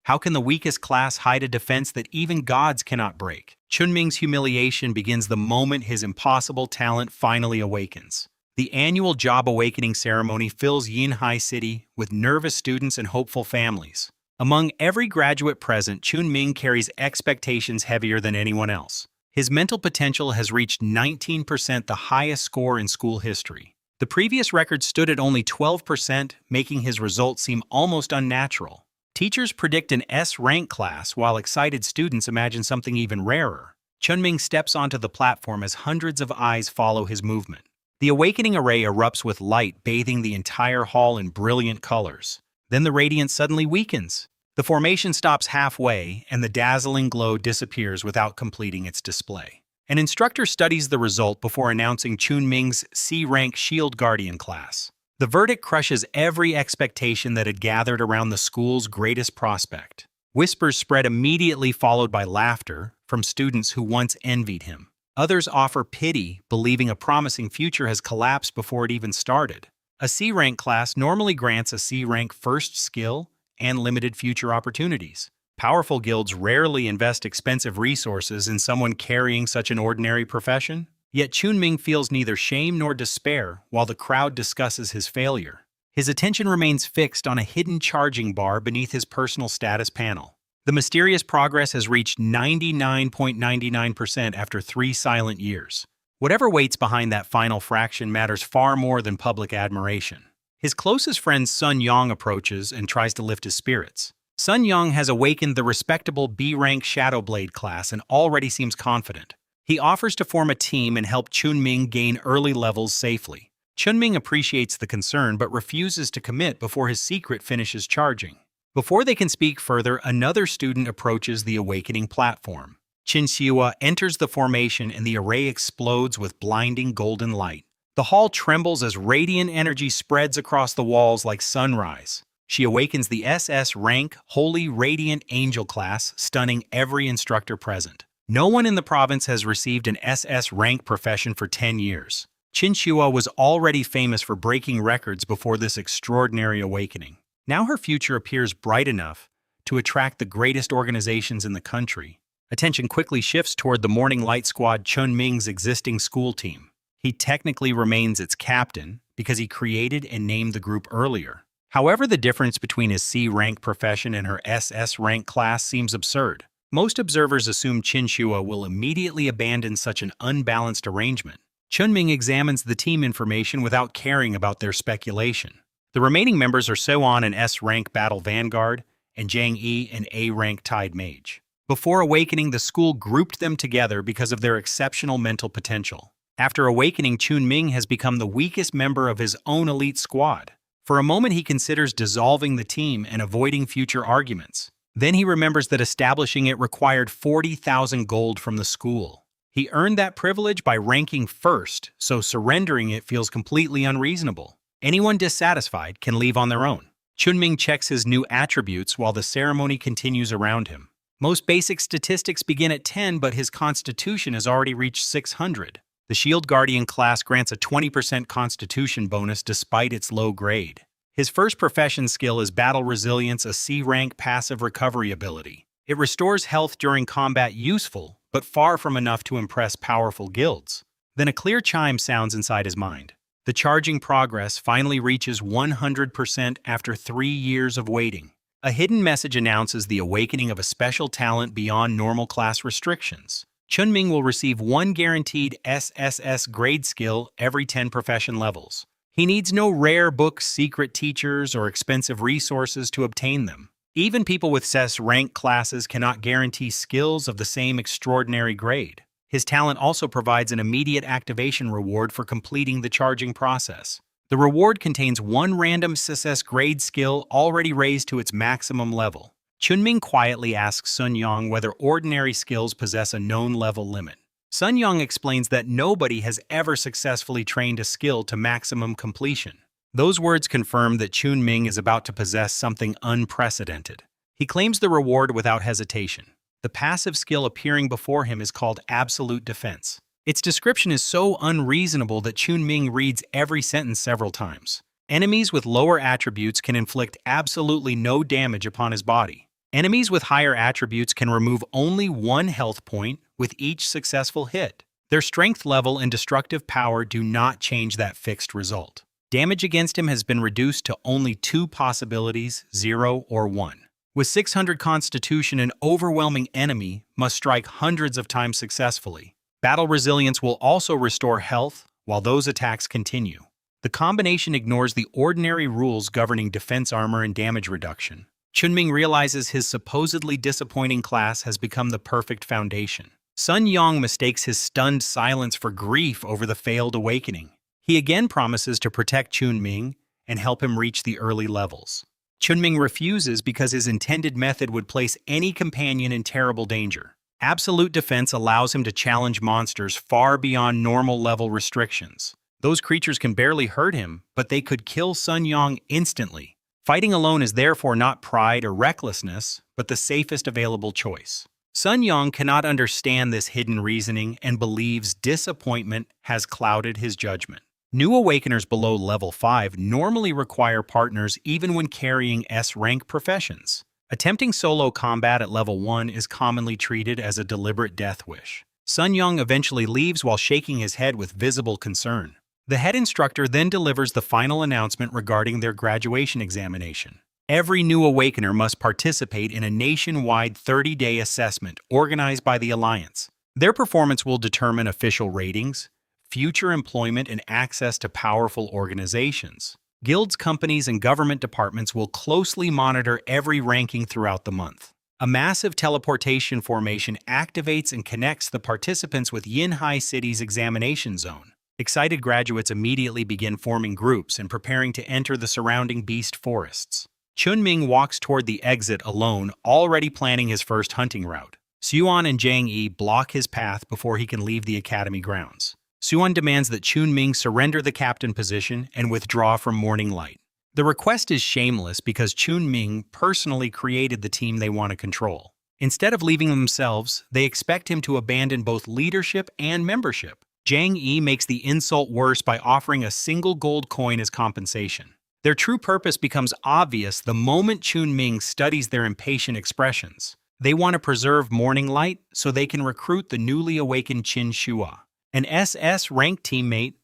How can the weakest class hide a defense that even gods cannot break? Chunming's humiliation begins the moment his impossible talent finally awakens. The annual job awakening ceremony fills Yinhai City with nervous students and hopeful families. Among every graduate present, Chunming carries expectations heavier than anyone else. His mental potential has reached 19%, the highest score in school history. The previous record stood at only 12%, making his results seem almost unnatural. Teachers predict an S-rank class, while excited students imagine something even rarer. Chunming steps onto the platform as hundreds of eyes follow his movement. The awakening array erupts with light, bathing the entire hall in brilliant colors. Then the radiance suddenly weakens. The formation stops halfway, and the dazzling glow disappears without completing its display. An instructor studies the result before announcing Chunming's C-rank Shield Guardian class. The verdict crushes every expectation that had gathered around the school's greatest prospect. Whispers spread immediately, followed by laughter from students who once envied him. Others offer pity, believing a promising future has collapsed before it even started. A C-rank class normally grants a C-rank first skill and limited future opportunities. Powerful guilds rarely invest expensive resources in someone carrying such an ordinary profession. Yet Chunming feels neither shame nor despair while the crowd discusses his failure. His attention remains fixed on a hidden charging bar beneath his personal status panel. The mysterious progress has reached 99.99% after 3 silent years. Whatever waits behind that final fraction matters far more than public admiration. His closest friend Sun Yang approaches and tries to lift his spirits. Sun Yang has awakened the respectable B-rank Shadowblade class and already seems confident. He offers to form a team and help Chunming gain early levels safely. Chunming appreciates the concern but refuses to commit before his secret finishes charging. Before they can speak further, another student approaches the awakening platform. Qinxiua enters the formation and the array explodes with blinding golden light. The hall trembles as radiant energy spreads across the walls like sunrise. She awakens the SS rank Holy Radiant Angel class, stunning every instructor present. No one in the province has received an SS rank profession for 10 years. Qinxiua was already famous for breaking records before this extraordinary awakening. Now her future appears bright enough to attract the greatest organizations in the country. Attention quickly shifts toward the Morning Light Squad, Chunming's existing school team. He technically remains its captain because he created and named the group earlier. However, the difference between his C-rank profession and her SS rank class seems absurd. Most observers assume Qinxiua will immediately abandon such an unbalanced arrangement. Chunming examines the team information without caring about their speculation. The remaining members are Soan, an S-rank Battle Vanguard, and Jiang Yi, an A-rank Tide Mage. Before awakening, the school grouped them together because of their exceptional mental potential. After awakening, Chunming has become the weakest member of his own elite squad. For a moment, he considers dissolving the team and avoiding future arguments. Then he remembers that establishing it required 40,000 gold from the school. He earned that privilege by ranking first, so surrendering it feels completely unreasonable. Anyone dissatisfied can leave on their own. Chunming checks his new attributes while the ceremony continues around him. Most basic statistics begin at 10, but his constitution has already reached 600. The Shield Guardian class grants a 20% constitution bonus despite its low grade. His first profession skill is Battle Resilience, a C-rank passive recovery ability. It restores health during combat, useful, but far from enough to impress powerful guilds. Then a clear chime sounds inside his mind. The charging progress finally reaches 100% after 3 years of waiting. A hidden message announces the awakening of a special talent beyond normal class restrictions. Chunming will receive 1 guaranteed SSS grade skill every 10 profession levels. He needs no rare books, secret teachers, or expensive resources to obtain them. Even people with SS rank classes cannot guarantee skills of the same extraordinary grade. His talent also provides an immediate activation reward for completing the charging process. The reward contains 1 random SSS grade skill already raised to its maximum level. Chunming quietly asks Sun Yang whether ordinary skills possess a known level limit. Sun Yang explains that nobody has ever successfully trained a skill to maximum completion. Those words confirm that Chunming is about to possess something unprecedented. He claims the reward without hesitation. The passive skill appearing before him is called Absolute Defense. Its description is so unreasonable that Chunming reads every sentence several times. Enemies with lower attributes can inflict absolutely no damage upon his body. Enemies with higher attributes can remove only one health point with each successful hit. Their strength level and destructive power do not change that fixed result. Damage against him has been reduced to only two possibilities, 0 or 1. With 600 constitution, an overwhelming enemy must strike hundreds of times successfully. Battle resilience will also restore health while those attacks continue. The combination ignores the ordinary rules governing defense armor and damage reduction. Chunming realizes his supposedly disappointing class has become the perfect foundation. Sun Yong mistakes his stunned silence for grief over the failed awakening. He again promises to protect Chunming and help him reach the early levels. Chunming refuses because his intended method would place any companion in terrible danger. Absolute defense allows him to challenge monsters far beyond normal level restrictions. Those creatures can barely hurt him, but they could kill Sun Yong instantly. Fighting alone is therefore not pride or recklessness, but the safest available choice. Sun Yong cannot understand this hidden reasoning and believes disappointment has clouded his judgment. New Awakeners below level 5 normally require partners even when carrying S-rank professions. Attempting solo combat at level 1 is commonly treated as a deliberate death wish. Sun Yong eventually leaves while shaking his head with visible concern. The head instructor then delivers the final announcement regarding their graduation examination. Every new Awakener must participate in a nationwide 30-day assessment organized by the Alliance. Their performance will determine official ratings, future employment, and access to powerful organizations. Guilds, companies, and government departments will closely monitor every ranking throughout the month. A massive teleportation formation activates and connects the participants with Yinhai City's examination zone. Excited graduates immediately begin forming groups and preparing to enter the surrounding beast forests. Chunming walks toward the exit alone, already planning his first hunting route. Suan and Jang Yi block his path before he can leave the academy grounds. Suan demands that Chunming surrender the captain position and withdraw from Morning Light. The request is shameless because Chunming personally created the team they want to control. Instead of leaving themselves, they expect him to abandon both leadership and membership. Jang Yi makes the insult worse by offering a single gold coin as compensation. Their true purpose becomes obvious the moment Chunming studies their impatient expressions. They want to preserve Morning Light so they can recruit the newly awakened Qin Shua. An SS-ranked teammate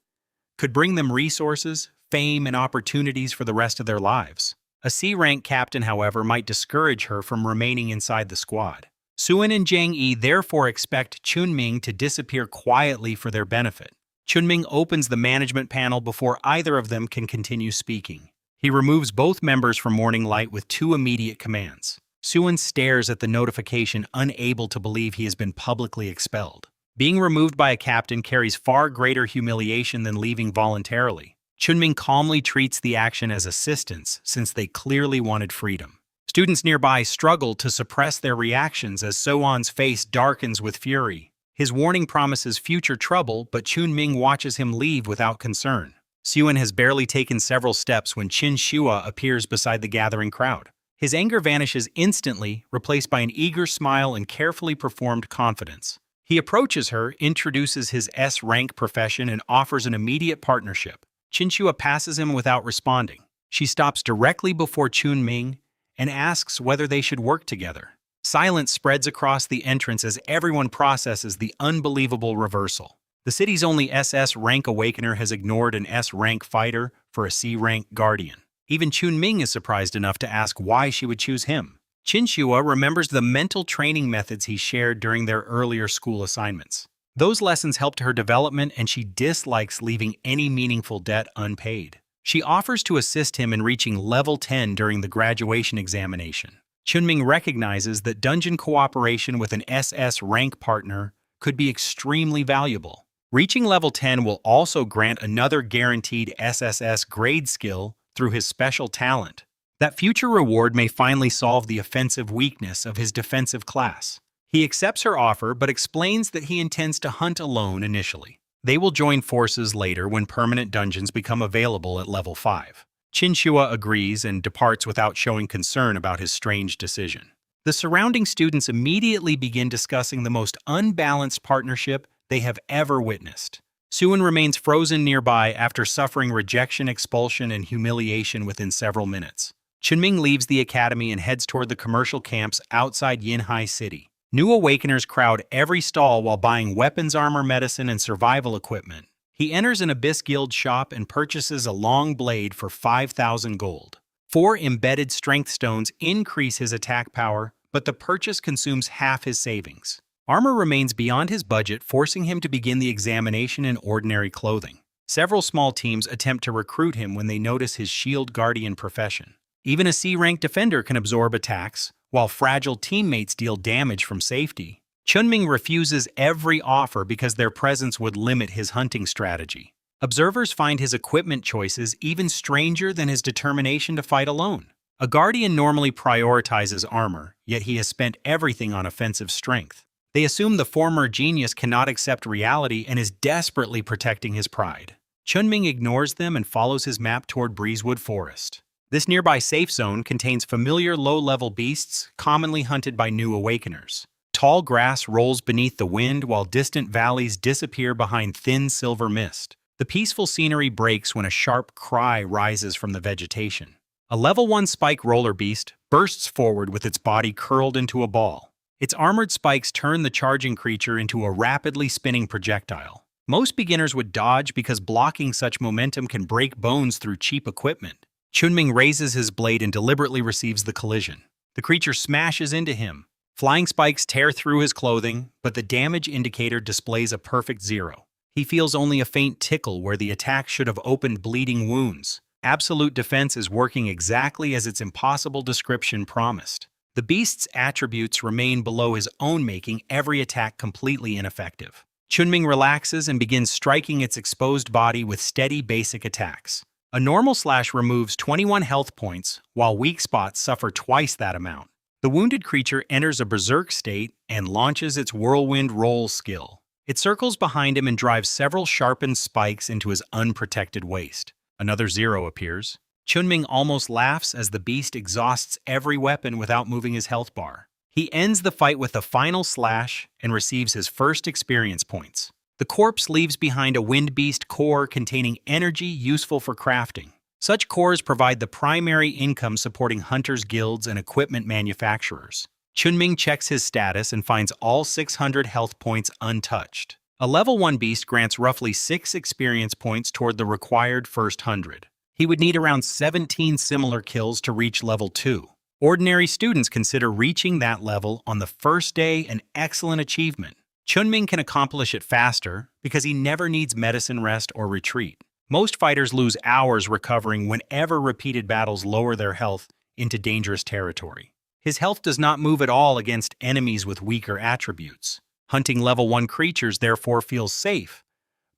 could bring them resources, fame, and opportunities for the rest of their lives. A C-rank captain, however, might discourage her from remaining inside the squad. Suan and Jang Yi therefore expect Chunming to disappear quietly for their benefit. Chunming opens the management panel before either of them can continue speaking. He removes both members from Morning Light with two immediate commands. Suan stares at the notification, unable to believe he has been publicly expelled. Being removed by a captain carries far greater humiliation than leaving voluntarily. Chunming calmly treats the action as assistance since they clearly wanted freedom. Students nearby struggle to suppress their reactions as Suan's face darkens with fury. His warning promises future trouble, but Chunming watches him leave without concern. Suan has barely taken several steps when Qin Shua appears beside the gathering crowd. His anger vanishes instantly, replaced by an eager smile and carefully performed confidence. He approaches her, introduces his S-rank profession, and offers an immediate partnership. Qin Shua passes him without responding. She stops directly before Chunming and asks whether they should work together. Silence spreads across the entrance as everyone processes the unbelievable reversal. The city's only SS-rank awakener has ignored an S-rank fighter for a C-rank guardian. Even Chunming is surprised enough to ask why she would choose him. Qin Shua remembers the mental training methods he shared during their earlier school assignments. Those lessons helped her development, and she dislikes leaving any meaningful debt unpaid. She offers to assist him in reaching level 10 during the graduation examination. Chunming recognizes that dungeon cooperation with an SS rank partner could be extremely valuable. Reaching level 10 will also grant another guaranteed SSS grade skill through his special talent. That future reward may finally solve the offensive weakness of his defensive class. He accepts her offer but explains that he intends to hunt alone initially. They will join forces later when permanent dungeons become available at level 5. Qin Shua agrees and departs without showing concern about his strange decision. The surrounding students immediately begin discussing the most unbalanced partnership they have ever witnessed. Suan remains frozen nearby after suffering rejection, expulsion, and humiliation within several minutes. Chunming leaves the academy and heads toward the commercial camps outside Yinhai City. New awakeners crowd every stall while buying weapons, armor, medicine, and survival equipment. He enters an Abyss Guild shop and purchases a long blade for 5,000 gold. 4 embedded strength stones increase his attack power, but the purchase consumes half his savings. Armor remains beyond his budget, forcing him to begin the examination in ordinary clothing. Several small teams attempt to recruit him when they notice his shield guardian profession. Even a C-rank defender can absorb attacks, while fragile teammates deal damage from safety. Chunming refuses every offer because their presence would limit his hunting strategy. Observers find his equipment choices even stranger than his determination to fight alone. A guardian normally prioritizes armor, yet he has spent everything on offensive strength. They assume the former genius cannot accept reality and is desperately protecting his pride. Chunming ignores them and follows his map toward Breezewood Forest. This nearby safe zone contains familiar low-level beasts commonly hunted by new awakeners. Tall grass rolls beneath the wind while distant valleys disappear behind thin silver mist. The peaceful scenery breaks when a sharp cry rises from the vegetation. A level 1 spike roller beast bursts forward with its body curled into a ball. Its armored spikes turn the charging creature into a rapidly spinning projectile. Most beginners would dodge because blocking such momentum can break bones through cheap equipment. Chunming raises his blade and deliberately receives the collision. The creature smashes into him. Flying spikes tear through his clothing, but the damage indicator displays a perfect 0. He feels only a faint tickle where the attack should have opened bleeding wounds. Absolute defense is working exactly as its impossible description promised. The beast's attributes remain below his own, making every attack completely ineffective. Chunming relaxes and begins striking its exposed body with steady basic attacks. A normal slash removes 21 health points, while weak spots suffer twice that amount. The wounded creature enters a berserk state and launches its whirlwind roll skill. It circles behind him and drives several sharpened spikes into his unprotected waist. Another 0 appears. Chunming almost laughs as the beast exhausts every weapon without moving his health bar. He ends the fight with a final slash and receives his first experience points. The corpse leaves behind a wind beast core containing energy useful for crafting. Such cores provide the primary income supporting hunters' guilds and equipment manufacturers. Chunming checks his status and finds all 600 health points untouched. A level 1 beast grants roughly 6 experience points toward the required first 100. He would need around 17 similar kills to reach level 2. Ordinary students consider reaching that level on the first day an excellent achievement. Chunming can accomplish it faster because he never needs medicine rest or retreat. Most fighters lose hours recovering whenever repeated battles lower their health into dangerous territory. His health does not move at all against enemies with weaker attributes. Hunting level 1 creatures therefore feels safe,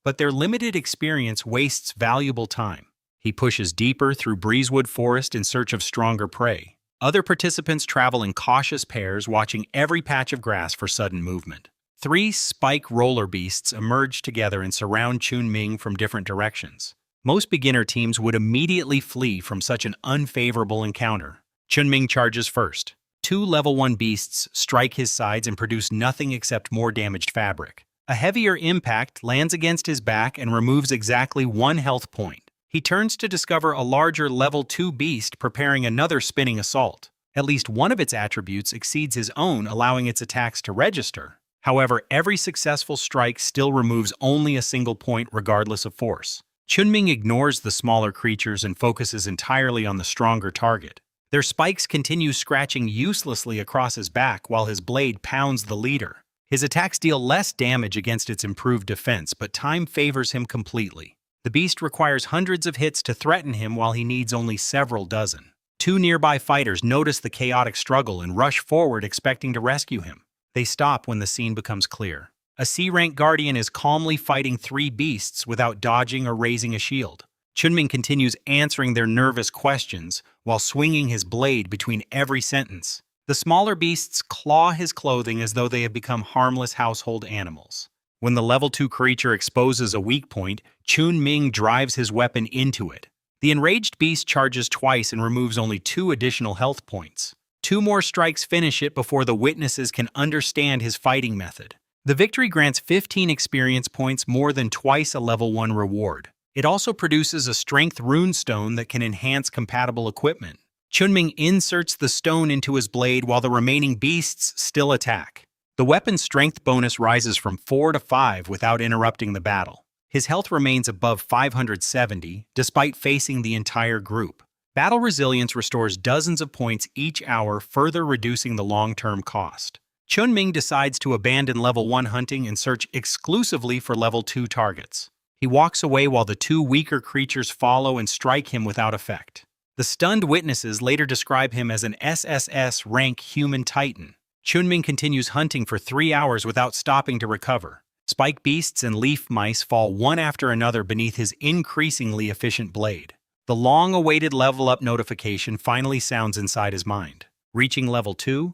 but their limited experience wastes valuable time. He pushes deeper through Breezewood Forest in search of stronger prey. Other participants travel in cautious pairs, watching every patch of grass for sudden movement. 3 spike roller beasts emerge together and surround Chunming from different directions. Most beginner teams would immediately flee from such an unfavorable encounter. Chunming charges first. 2 level 1 beasts strike his sides and produce nothing except more damaged fabric. A heavier impact lands against his back and removes exactly 1 health point. He turns to discover a larger level 2 beast preparing another spinning assault. At least one of its attributes exceeds his own, allowing its attacks to register. However, every successful strike still removes only a single point regardless of force. Chunming ignores the smaller creatures and focuses entirely on the stronger target. Their spikes continue scratching uselessly across his back while his blade pounds the leader. His attacks deal less damage against its improved defense, but time favors him completely. The beast requires hundreds of hits to threaten him while he needs only several dozen. 2 nearby fighters notice the chaotic struggle and rush forward expecting to rescue him. They stop when the scene becomes clear. A C-rank guardian is calmly fighting 3 beasts without dodging or raising a shield. Chunming continues answering their nervous questions while swinging his blade between every sentence. The smaller beasts claw his clothing as though they have become harmless household animals. When the level 2 creature exposes a weak point, Chunming drives his weapon into it. The enraged beast charges twice and removes only 2 additional health points. 2 more strikes finish it before the witnesses can understand his fighting method. The victory grants 15 experience points, more than twice a level 1 reward. It also produces a strength rune stone that can enhance compatible equipment. Chunming inserts the stone into his blade while the remaining beasts still attack. The weapon's strength bonus rises from 4 to 5 without interrupting the battle. His health remains above 570, despite facing the entire group. Battle resilience restores dozens of points each hour, further reducing the long-term cost. Chunming decides to abandon level 1 hunting and search exclusively for level 2 targets. He walks away while the two weaker creatures follow and strike him without effect. The stunned witnesses later describe him as an SSS rank human titan. Chunming continues hunting for 3 hours without stopping to recover. Spike beasts and leaf mice fall one after another beneath his increasingly efficient blade. The long-awaited level-up notification finally sounds inside his mind. Reaching level 2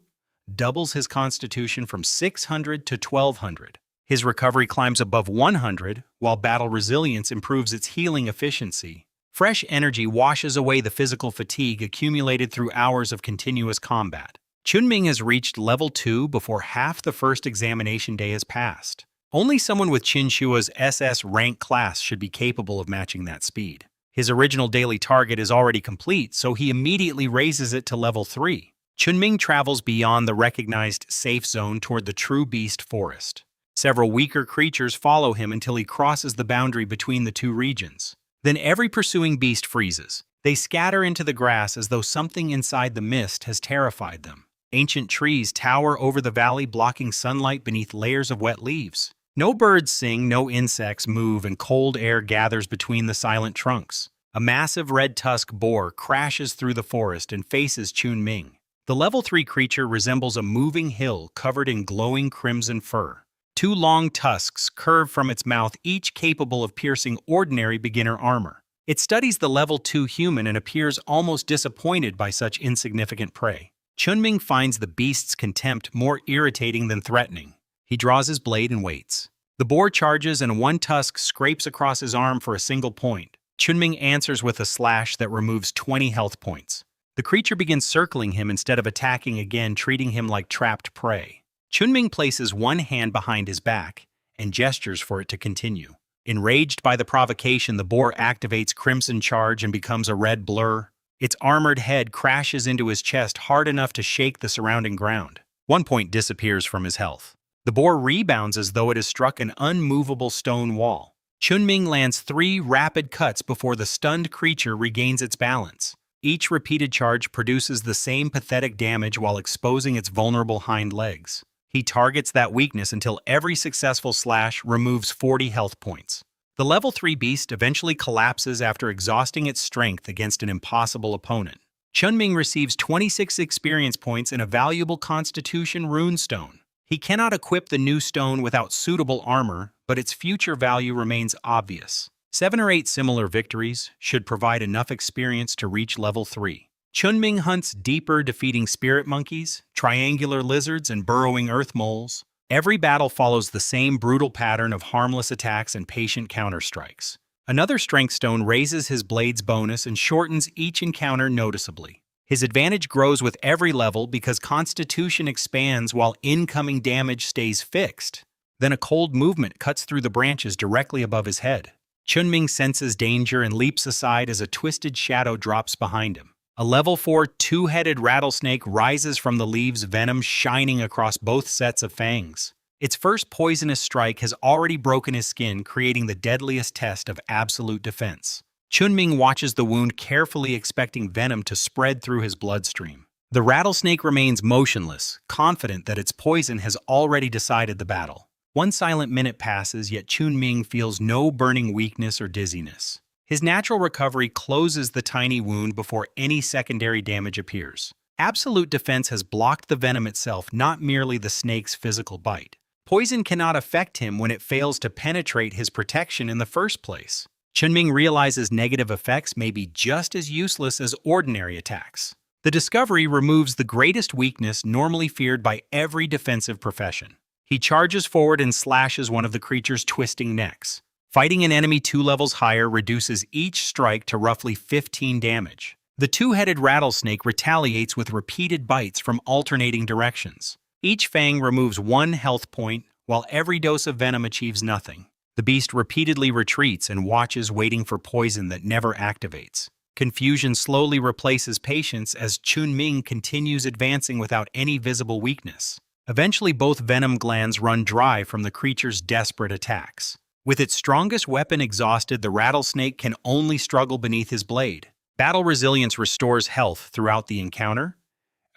doubles his constitution from 600 to 1200. His recovery climbs above 100, while battle resilience improves its healing efficiency. Fresh energy washes away the physical fatigue accumulated through hours of continuous combat. Chunming has reached level 2 before half the first examination day has passed. Only someone with Qinshua's SS rank class should be capable of matching that speed. His original daily target is already complete, so he immediately raises it to level 3. Chunming travels beyond the recognized safe zone toward the True Beast Forest. Several weaker creatures follow him until he crosses the boundary between the two regions. Then every pursuing beast freezes. They scatter into the grass as though something inside the mist has terrified them. Ancient trees tower over the valley, blocking sunlight beneath layers of wet leaves. No birds sing, no insects move, and cold air gathers between the silent trunks. A massive red-tusked boar crashes through the forest and faces Chunming. The level 3 creature resembles a moving hill covered in glowing crimson fur. Two long tusks curve from its mouth, each capable of piercing ordinary beginner armor. It studies the level 2 human and appears almost disappointed by such insignificant prey. Chunming finds the beast's contempt more irritating than threatening. He draws his blade and waits. The boar charges and one tusk scrapes across his arm for a single point. Chunming answers with a slash that removes 20 health points. The creature begins circling him instead of attacking again, treating him like trapped prey. Chunming places one hand behind his back and gestures for it to continue. Enraged by the provocation, the boar activates Crimson Charge and becomes a red blur. Its armored head crashes into his chest hard enough to shake the surrounding ground. 1 point disappears from his health. The boar rebounds as though it has struck an unmovable stone wall. Chunming lands 3 rapid cuts before the stunned creature regains its balance. Each repeated charge produces the same pathetic damage while exposing its vulnerable hind legs. He targets that weakness until every successful slash removes 40 health points. The level 3 beast eventually collapses after exhausting its strength against an impossible opponent. Chunming receives 26 experience points and a valuable Constitution runestone. He cannot equip the new stone without suitable armor, but its future value remains obvious. 7 or 8 similar victories should provide enough experience to reach level 3. Chunming hunts deeper, defeating spirit monkeys, triangular lizards, and burrowing earth moles. Every battle follows the same brutal pattern of harmless attacks and patient counterstrikes. Another strength stone raises his blade's bonus and shortens each encounter noticeably. His advantage grows with every level because Constitution expands while incoming damage stays fixed. Then a cold movement cuts through the branches directly above his head. Chunming senses danger and leaps aside as a twisted shadow drops behind him. A level 4 two-headed rattlesnake rises from the leaves, venom shining across both sets of fangs. Its first poisonous strike has already broken his skin, creating the deadliest test of absolute defense. Chunming watches the wound carefully, expecting venom to spread through his bloodstream. The rattlesnake remains motionless, confident that its poison has already decided the battle. 1 silent minute passes, yet Chunming feels no burning weakness or dizziness. His natural recovery closes the tiny wound before any secondary damage appears. Absolute defense has blocked the venom itself, not merely the snake's physical bite. Poison cannot affect him when it fails to penetrate his protection in the first place. Chunming realizes negative effects may be just as useless as ordinary attacks. The discovery removes the greatest weakness normally feared by every defensive profession. He charges forward and slashes one of the creature's twisting necks. Fighting an enemy 2 levels higher reduces each strike to roughly 15 damage. The two-headed rattlesnake retaliates with repeated bites from alternating directions. Each fang removes 1 health point, while every dose of venom achieves nothing. The beast repeatedly retreats and watches, waiting for poison that never activates. Confusion slowly replaces patience as Chunming continues advancing without any visible weakness. Eventually, both venom glands run dry from the creature's desperate attacks. With its strongest weapon exhausted, the rattlesnake can only struggle beneath his blade. Battle resilience restores health throughout the encounter,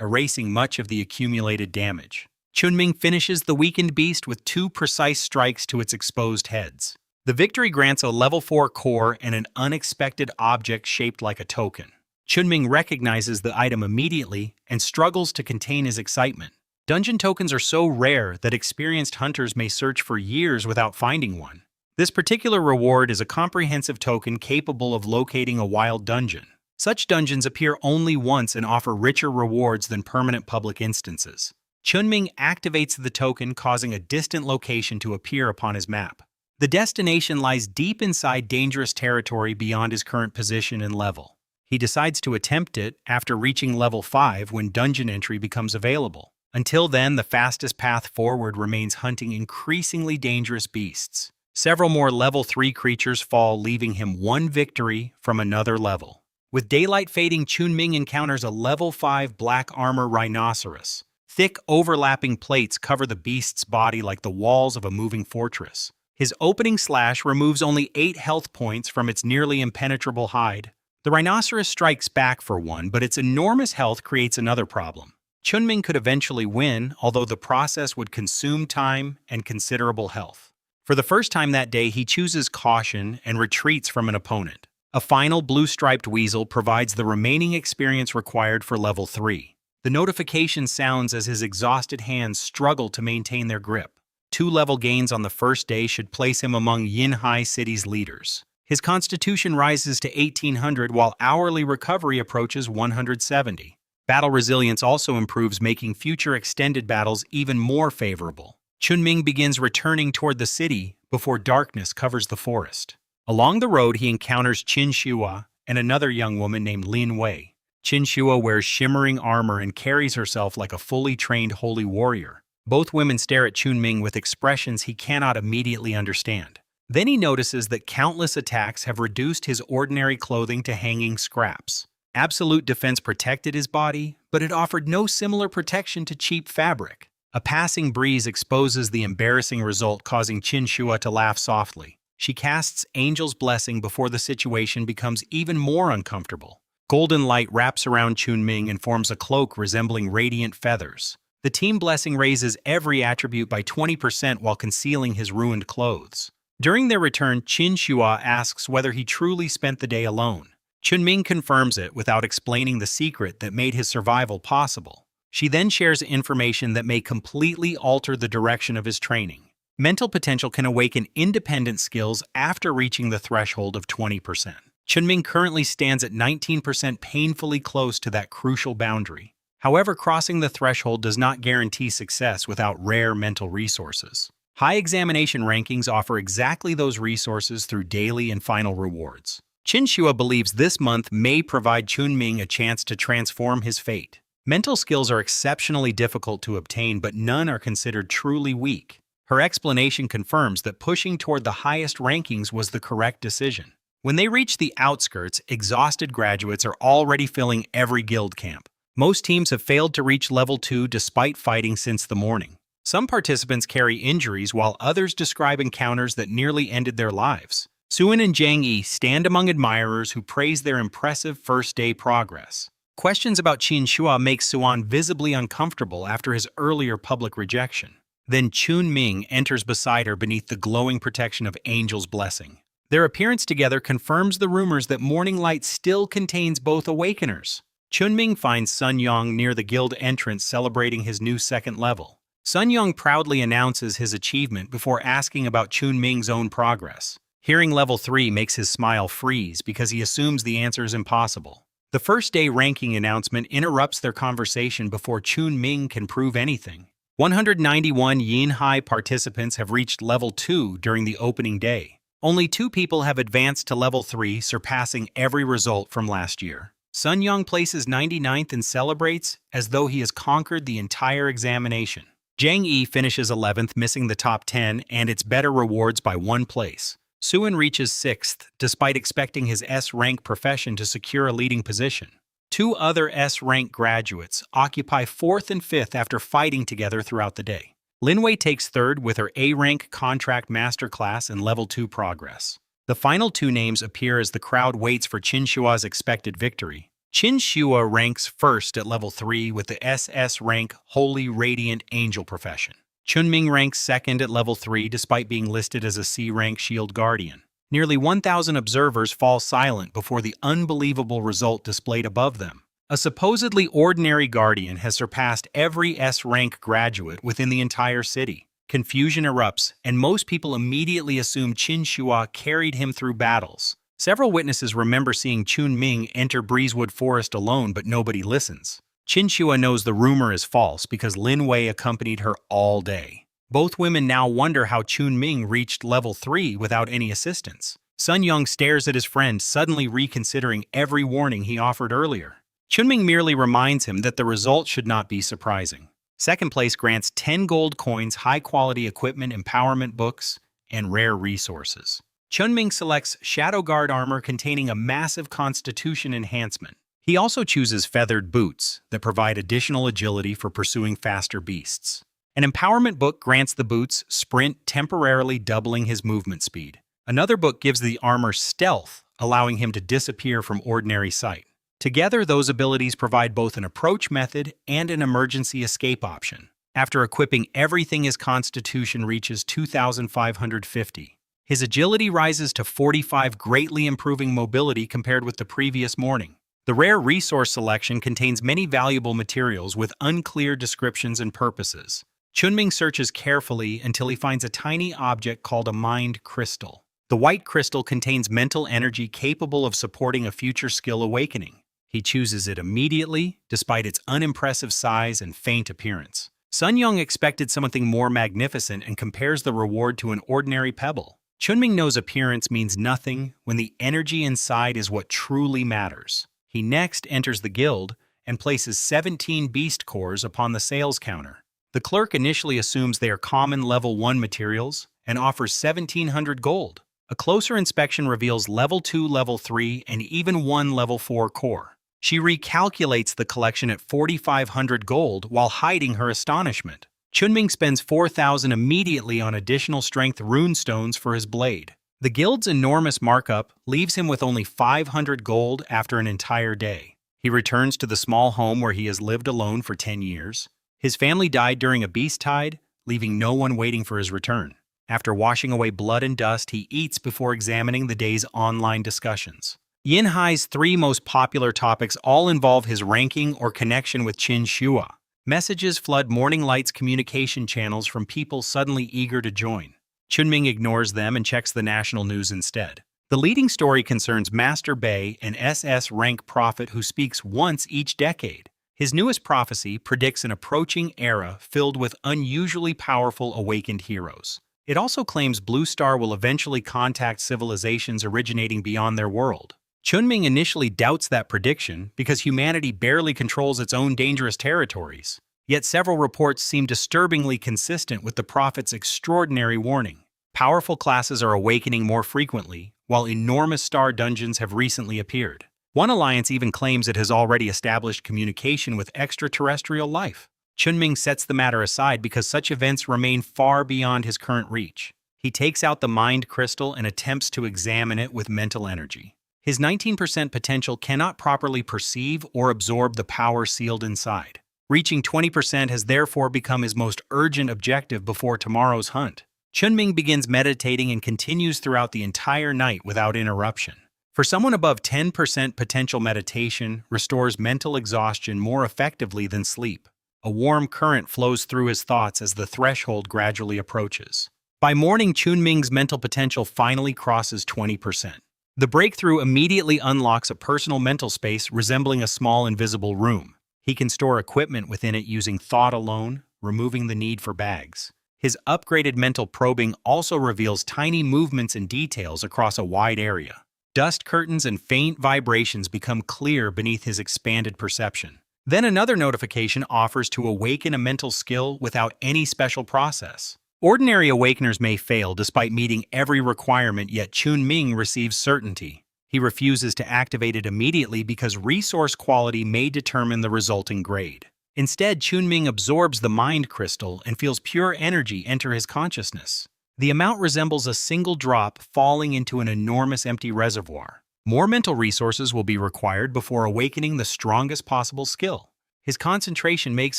erasing much of the accumulated damage. Chunming finishes the weakened beast with 2 precise strikes to its exposed heads. The victory grants a level 4 core and an unexpected object shaped like a token. Chunming recognizes the item immediately and struggles to contain his excitement. Dungeon tokens are so rare that experienced hunters may search for years without finding one. This particular reward is a comprehensive token capable of locating a wild dungeon. Such dungeons appear only once and offer richer rewards than permanent public instances. Chunming activates the token, causing a distant location to appear upon his map. The destination lies deep inside dangerous territory beyond his current position and level. He decides to attempt it after reaching level 5 when dungeon entry becomes available. Until then, the fastest path forward remains hunting increasingly dangerous beasts. Several more level 3 creatures fall, leaving him 1 victory from another level. With daylight fading, Chunming encounters a level 5 black armor rhinoceros. Thick, overlapping plates cover the beast's body like the walls of a moving fortress. His opening slash removes only 8 health points from its nearly impenetrable hide. The rhinoceros strikes back for 1, but its enormous health creates another problem. Chunming could eventually win, although the process would consume time and considerable health. For the first time that day, he chooses caution and retreats from an opponent. A final blue-striped weasel provides the remaining experience required for level 3. The notification sounds as his exhausted hands struggle to maintain their grip. 2 level gains on the first day should place him among Yinhai City's leaders. His constitution rises to 1800 while hourly recovery approaches 170. Battle resilience also improves, making future extended battles even more favorable. Chunming begins returning toward the city before darkness covers the forest. Along the road, he encounters Qin Shua and another young woman named Lin Wei. Qin Shua wears shimmering armor and carries herself like a fully trained holy warrior. Both women stare at Chunming with expressions he cannot immediately understand. Then he notices that countless attacks have reduced his ordinary clothing to hanging scraps. Absolute defense protected his body, but it offered no similar protection to cheap fabric. A passing breeze exposes the embarrassing result, causing Qin Shua to laugh softly. She casts Angel's Blessing before the situation becomes even more uncomfortable. Golden light wraps around Chunming and forms a cloak resembling radiant feathers. The team blessing raises every attribute by 20% while concealing his ruined clothes. During their return, Qin Shua asks whether he truly spent the day alone. Chunming confirms it without explaining the secret that made his survival possible. She then shares information that may completely alter the direction of his training. Mental potential can awaken independent skills after reaching the threshold of 20%. Chunming currently stands at 19%, painfully close to that crucial boundary. However, crossing the threshold does not guarantee success without rare mental resources. High examination rankings offer exactly those resources through daily and final rewards. Qin Shua believes this month may provide Chunming a chance to transform his fate. Mental skills are exceptionally difficult to obtain, but none are considered truly weak. Her explanation confirms that pushing toward the highest rankings was the correct decision. When they reach the outskirts, exhausted graduates are already filling every guild camp. Most teams have failed to reach level 2 despite fighting since the morning. Some participants carry injuries while others describe encounters that nearly ended their lives. Suan and Zhang Yi stand among admirers who praise their impressive first-day progress. Questions about Qin Shua make Suan visibly uncomfortable after his earlier public rejection. Then Chunming enters beside her beneath the glowing protection of Angel's Blessing. Their appearance together confirms the rumors that Morning Light still contains both awakeners. Chunming finds Sun Yong near the guild entrance celebrating his new second level. Sun Yong proudly announces his achievement before asking about Chunming's own progress. Hearing level 3 makes his smile freeze because he assumes the answer is impossible. The first day ranking announcement interrupts their conversation before Chunming can prove anything. 191 Yinhai participants have reached level 2 during the opening day. Only 2 people have advanced to level 3, surpassing every result from last year. Sun Yong places 99th and celebrates as though he has conquered the entire examination. Zhang Yi finishes 11th, missing the top 10 and its better rewards by 1 place. Suin reaches 6th, despite expecting his S-rank profession to secure a leading position. Two other S-rank graduates occupy 4th and 5th after fighting together throughout the day. Linwei takes 3rd with her A-rank contract masterclass and level 2 progress. The final two names appear as the crowd waits for Qinshua's expected victory. Qinshu ranks 1st at level 3 with the SS rank Holy Radiant Angel profession. Chunming ranks 2nd at level 3 despite being listed as a C-rank Shield Guardian. Nearly 1,000 observers fall silent before the unbelievable result displayed above them. A supposedly ordinary Guardian has surpassed every S-rank graduate within the entire city. Confusion erupts, and most people immediately assume Qinshu carried him through battles. Several witnesses remember seeing Chunming enter Breezewood Forest alone, but nobody listens. Qinshu knows the rumor is false because Linwei accompanied her all day. Both women now wonder how Chunming reached level 3 without any assistance. Sun Yung stares at his friend, suddenly reconsidering every warning he offered earlier. Chunming merely reminds him that the result should not be surprising. Second place grants 10 gold coins, high-quality equipment, empowerment books, and rare resources. Chunming selects Shadow Guard armor containing a massive constitution enhancement. He also chooses feathered boots that provide additional agility for pursuing faster beasts. An empowerment book grants the boots sprint, temporarily doubling his movement speed. Another book gives the armor stealth, allowing him to disappear from ordinary sight. Together, those abilities provide both an approach method and an emergency escape option. After equipping everything, his constitution reaches 2,550. His agility rises to 45, greatly improving mobility compared with the previous morning. The rare resource selection contains many valuable materials with unclear descriptions and purposes. Chunming searches carefully until he finds a tiny object called a mind crystal. The white crystal contains mental energy capable of supporting a future skill awakening. He chooses it immediately, despite its unimpressive size and faint appearance. Sun Yung expected something more magnificent and compares the reward to an ordinary pebble. Chunming knows appearance means nothing when the energy inside is what truly matters. He next enters the guild and places 17 beast cores upon the sales counter. The clerk initially assumes they are common level 1 materials and offers 1,700 gold. A closer inspection reveals level 2, level 3, and even one level 4 core. She recalculates the collection at 4,500 gold while hiding her astonishment. Chunming spends 4,000 immediately on additional strength runestones for his blade. The guild's enormous markup leaves him with only 500 gold after an entire day. He returns to the small home where he has lived alone for 10 years. His family died during a beast tide, leaving no one waiting for his return. After washing away blood and dust, he eats before examining the day's online discussions. Yinhai's 3 most popular topics all involve his ranking or connection with Qinshu. Messages flood Morning Light's communication channels from people suddenly eager to join. Chunming ignores them and checks the national news instead. The leading story concerns Master Bei, an SS rank prophet who speaks once each decade. His newest prophecy predicts an approaching era filled with unusually powerful awakened heroes. It also claims Blue Star will eventually contact civilizations originating beyond their world. Chunming initially doubts that prediction because humanity barely controls its own dangerous territories. Yet several reports seem disturbingly consistent with the prophet's extraordinary warning. Powerful classes are awakening more frequently, while enormous star dungeons have recently appeared. One alliance even claims it has already established communication with extraterrestrial life. Chunming sets the matter aside because such events remain far beyond his current reach. He takes out the mind crystal and attempts to examine it with mental energy. His 19% potential cannot properly perceive or absorb the power sealed inside. Reaching 20% has therefore become his most urgent objective before tomorrow's hunt. Chunming begins meditating and continues throughout the entire night without interruption. For someone above 10% potential, meditation restores mental exhaustion more effectively than sleep. A warm current flows through his thoughts as the threshold gradually approaches. By morning, Chunming's mental potential finally crosses 20%. The breakthrough immediately unlocks a personal mental space resembling a small invisible room. He can store equipment within it using thought alone, removing the need for bags. His upgraded mental probing also reveals tiny movements and details across a wide area. Dust curtains and faint vibrations become clear beneath his expanded perception. Then another notification offers to awaken a mental skill without any special process. Ordinary awakeners may fail despite meeting every requirement, yet Chun-Ming receives certainty. He refuses to activate it immediately because resource quality may determine the resulting grade. Instead, Chun-Ming absorbs the mind crystal and feels pure energy enter his consciousness. The amount resembles a single drop falling into an enormous empty reservoir. More mental resources will be required before awakening the strongest possible skill. His concentration makes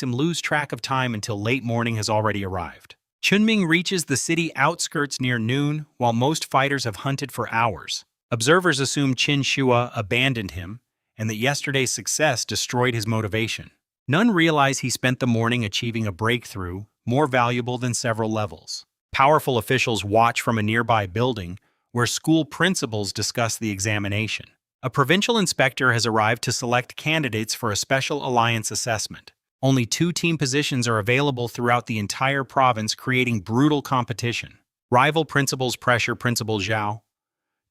him lose track of time until late morning has already arrived. Chun-Ming reaches the city outskirts near noon, while most fighters have hunted for hours. Observers assume Qin Shua abandoned him, and that yesterday's success destroyed his motivation. None realize he spent the morning achieving a breakthrough, more valuable than several levels. Powerful officials watch from a nearby building, where school principals discuss the examination. A provincial inspector has arrived to select candidates for a special alliance assessment. Only 2 team positions are available throughout the entire province, creating brutal competition. Rival principals pressure Principal Zhao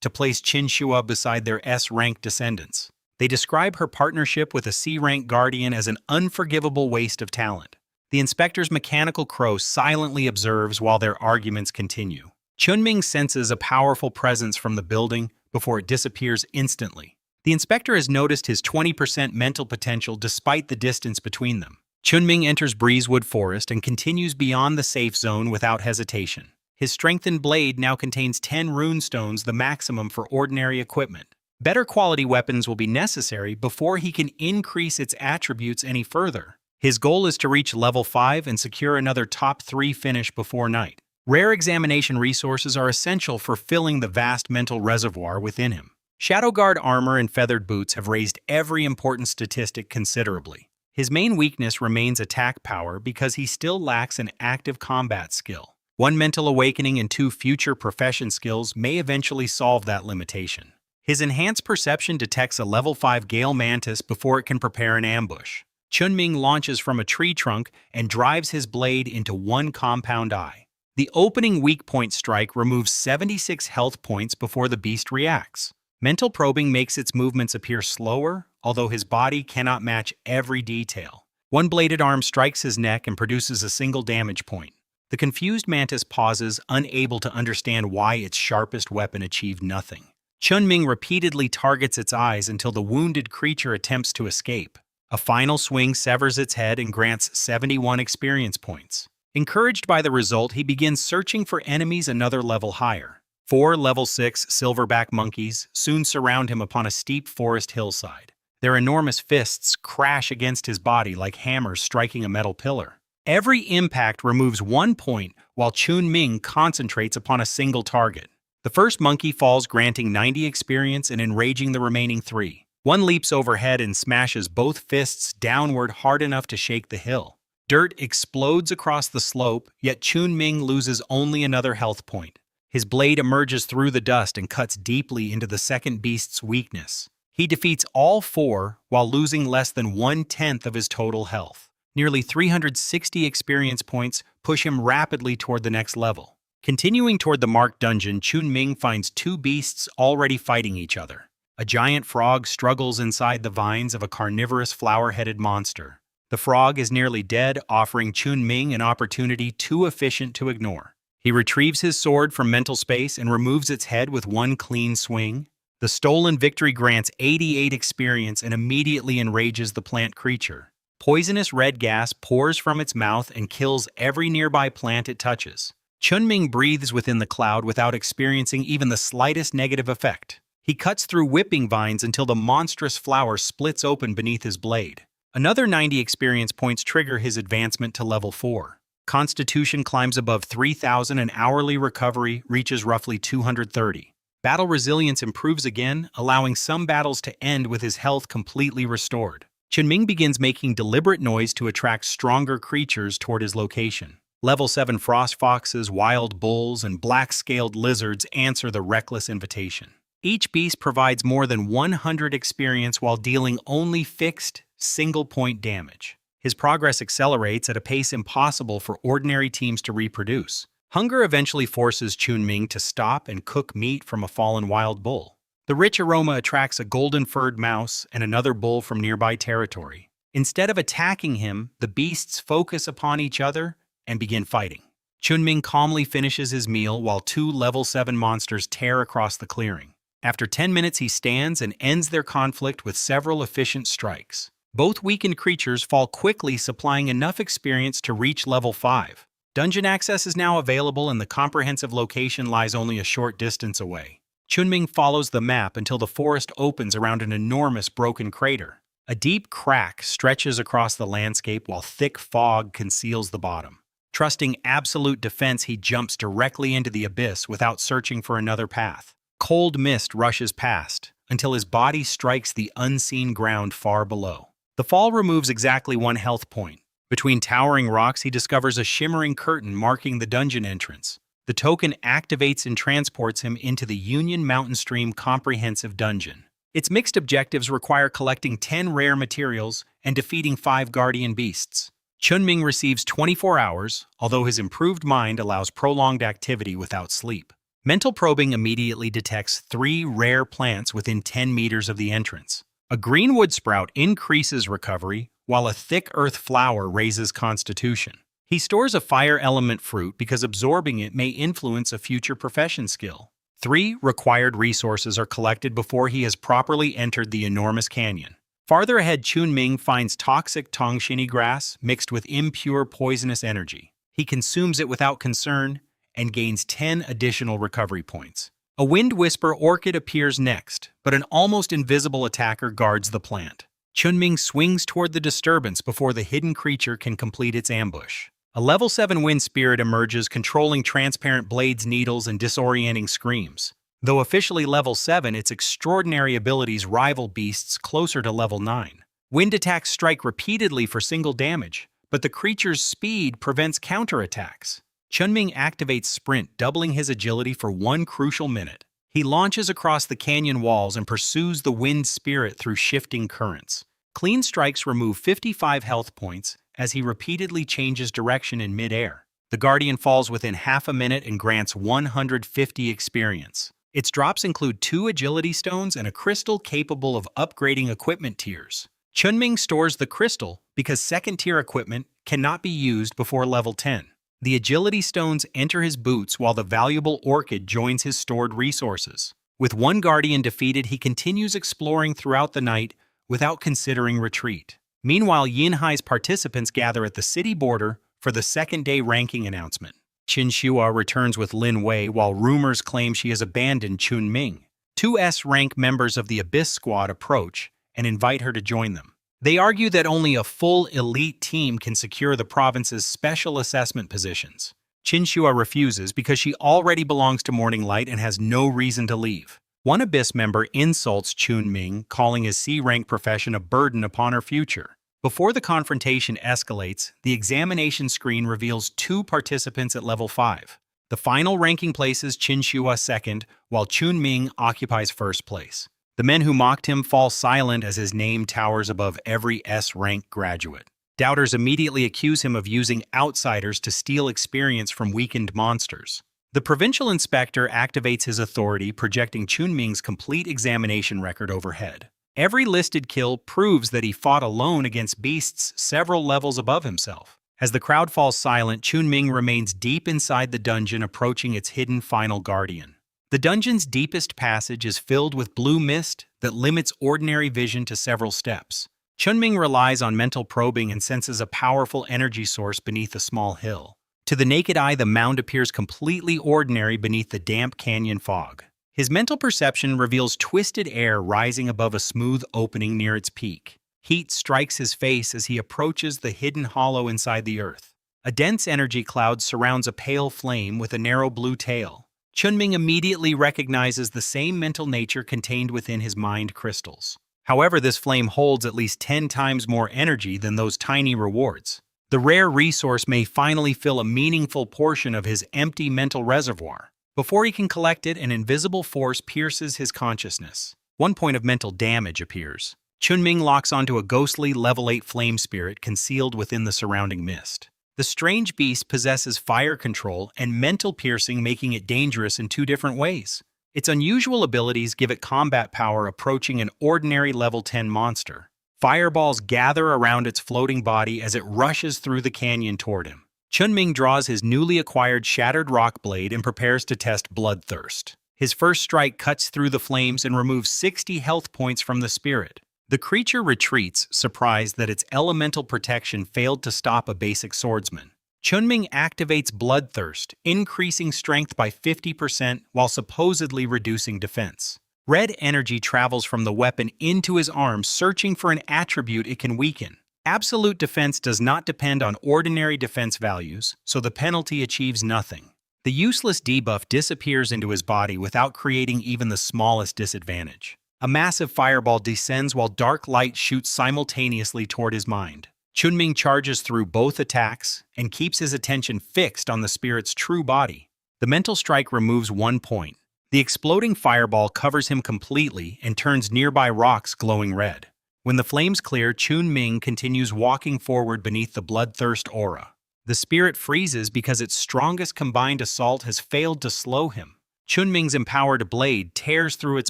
to place Qin Shua beside their S-rank descendants. They describe her partnership with a C-rank guardian as an unforgivable waste of talent. The inspector's mechanical crow silently observes while their arguments continue. Chun-Ming senses a powerful presence from the building before it disappears instantly. The inspector has noticed his 20% mental potential despite the distance between them. Chun-Ming enters Breezewood Forest and continues beyond the safe zone without hesitation. His strengthened blade now contains 10 rune stones, the maximum for ordinary equipment. Better quality weapons will be necessary before he can increase its attributes any further. His goal is to reach level 5 and secure another top 3 finish before night. Rare examination resources are essential for filling the vast mental reservoir within him. Shadow Guard armor and feathered boots have raised every important statistic considerably. His main weakness remains attack power because he still lacks an active combat skill. 1 mental awakening and 2 future profession skills may eventually solve that limitation. His enhanced perception detects a level 5 Gale Mantis before it can prepare an ambush. Chun-Ming launches from a tree trunk and drives his blade into one compound eye. The opening weak point strike removes 76 health points before the beast reacts. Mental probing makes its movements appear slower, although his body cannot match every detail. 1 bladed arm strikes his neck and produces a single damage point. The confused mantis pauses, unable to understand why its sharpest weapon achieved nothing. Chun-Ming repeatedly targets its eyes until the wounded creature attempts to escape. A final swing severs its head and grants 71 experience points. Encouraged by the result, he begins searching for enemies another level higher. 4 level 6 silverback monkeys soon surround him upon a steep forest hillside. Their enormous fists crash against his body like hammers striking a metal pillar. Every impact removes 1 point, while Chun-Ming concentrates upon a single target. The first monkey falls, granting 90 experience and enraging the remaining 3. One leaps overhead and smashes both fists downward hard enough to shake the hill. Dirt explodes across the slope, yet Chun-Ming loses only another health point. His blade emerges through the dust and cuts deeply into the second beast's weakness. He defeats all 4 while losing less than 1/10 of his total health. Nearly 360 experience points push him rapidly toward the next level. Continuing toward the marked dungeon, Chun-Ming finds 2 beasts already fighting each other. A giant frog struggles inside the vines of a carnivorous flower-headed monster. The frog is nearly dead, offering Chun-Ming an opportunity too efficient to ignore. He retrieves his sword from mental space and removes its head with 1 clean swing. The stolen victory grants 88 experience and immediately enrages the plant creature. Poisonous red gas pours from its mouth and kills every nearby plant it touches. Chun-Ming breathes within the cloud without experiencing even the slightest negative effect. He cuts through whipping vines until the monstrous flower splits open beneath his blade. Another 90 experience points trigger his advancement to level 4. Constitution climbs above 3,000 and hourly recovery reaches roughly 230. Battle resilience improves again, allowing some battles to end with his health completely restored. Chun-Ming begins making deliberate noise to attract stronger creatures toward his location. Level 7 frost foxes, wild bulls, and black-scaled lizards answer the reckless invitation. Each beast provides more than 100 experience while dealing only fixed, single-point damage. His progress accelerates at a pace impossible for ordinary teams to reproduce. Hunger eventually forces Chun-Ming to stop and cook meat from a fallen wild bull. The rich aroma attracts a golden-furred mouse and another bull from nearby territory. Instead of attacking him, the beasts focus upon each other and begin fighting. Chunming calmly finishes his meal while two level 7 monsters tear across the clearing. After 10 minutes, he stands and ends their conflict with several efficient strikes. Both weakened creatures fall quickly, supplying enough experience to reach level 5. Dungeon access is now available and the comprehensive location lies only a short distance away. Chunming follows the map until the forest opens around an enormous broken crater. A deep crack stretches across the landscape while thick fog conceals the bottom. Trusting absolute defense, he jumps directly into the abyss without searching for another path. Cold mist rushes past until his body strikes the unseen ground far below. The fall removes exactly 1 health point. Between towering rocks, he discovers a shimmering curtain marking the dungeon entrance. The token activates and transports him into the Union Mountain Stream Comprehensive Dungeon. Its mixed objectives require collecting 10 rare materials and defeating 5 guardian beasts. Chunming receives 24 hours, although his improved mind allows prolonged activity without sleep. Mental probing immediately detects 3 rare plants within 10 meters of the entrance. A green wood sprout increases recovery, while a thick earth flower raises constitution. He stores a fire element fruit because absorbing it may influence a future profession skill. 3 required resources are collected before he has properly entered the enormous canyon. Farther ahead, Chunming finds toxic tongshini grass mixed with impure poisonous energy. He consumes it without concern and gains 10 additional recovery points. A wind whisper orchid appears next, but an almost invisible attacker guards the plant. Chunming swings toward the disturbance before the hidden creature can complete its ambush. A level 7 wind spirit emerges, controlling transparent blades, needles, and disorienting screams. Though officially level 7, its extraordinary abilities rival beasts closer to level 9. Wind attacks strike repeatedly for single damage, but the creature's speed prevents counterattacks. Chunming activates Sprint, doubling his agility for 1 crucial minute. He launches across the canyon walls and pursues the wind spirit through shifting currents. Clean strikes remove 55 health points as he repeatedly changes direction in mid-air. The Guardian falls within half a minute and grants 150 experience. Its drops include 2 agility stones and a crystal capable of upgrading equipment tiers. Chunming stores the crystal because second-tier equipment cannot be used before level 10. The agility stones enter his boots while the valuable orchid joins his stored resources. With 1 guardian defeated, he continues exploring throughout the night without considering retreat. Meanwhile, Yinhai's participants gather at the city border for the second-day ranking announcement. Qinxua returns with Lin Wei while rumors claim she has abandoned Chunming. 2 S-rank members of the Abyss Squad approach and invite her to join them. They argue that only a full elite team can secure the province's special assessment positions. Qinxua refuses because she already belongs to Morning Light and has no reason to leave. One Abyss member insults Chunming, calling his C-rank profession a burden upon her future. Before the confrontation escalates, the examination screen reveals 2 participants at level 5. The final ranking places Qinxua second, while Chunming occupies first place. The men who mocked him fall silent as his name towers above every S-rank graduate. Doubters immediately accuse him of using outsiders to steal experience from weakened monsters. The provincial inspector activates his authority, projecting Chunming's complete examination record overhead. Every listed kill proves that he fought alone against beasts several levels above himself. As the crowd falls silent, Chunming remains deep inside the dungeon, approaching its hidden final guardian. The dungeon's deepest passage is filled with blue mist that limits ordinary vision to several steps. Chunming relies on mental probing and senses a powerful energy source beneath a small hill. To the naked eye, the mound appears completely ordinary beneath the damp canyon fog. His mental perception reveals twisted air rising above a smooth opening near its peak. Heat strikes his face as he approaches the hidden hollow inside the earth. A dense energy cloud surrounds a pale flame with a narrow blue tail. Chunming immediately recognizes the same mental nature contained within his mind crystals. However, this flame holds at least 10 times more energy than those tiny rewards. The rare resource may finally fill a meaningful portion of his empty mental reservoir. Before he can collect it, an invisible force pierces his consciousness. 1 point of mental damage appears. Chunming locks onto a ghostly level 8 flame spirit concealed within the surrounding mist. The strange beast possesses fire control and mental piercing, making it dangerous in 2 different ways. Its unusual abilities give it combat power approaching an ordinary level 10 monster. Fireballs gather around its floating body as it rushes through the canyon toward him. Chunming draws his newly acquired shattered rock blade and prepares to test Bloodthirst. His first strike cuts through the flames and removes 60 health points from the spirit. The creature retreats, surprised that its elemental protection failed to stop a basic swordsman. Chunming activates Bloodthirst, increasing strength by 50% while supposedly reducing defense. Red energy travels from the weapon into his arm, searching for an attribute it can weaken. Absolute defense does not depend on ordinary defense values, so the penalty achieves nothing. The useless debuff disappears into his body without creating even the smallest disadvantage. A massive fireball descends while dark light shoots simultaneously toward his mind. Chunming charges through both attacks and keeps his attention fixed on the spirit's true body. The mental strike removes 1 point. The exploding fireball covers him completely and turns nearby rocks glowing red. When the flames clear, Chunming continues walking forward beneath the Bloodthirst aura. The spirit freezes because its strongest combined assault has failed to slow him. Chunming's empowered blade tears through its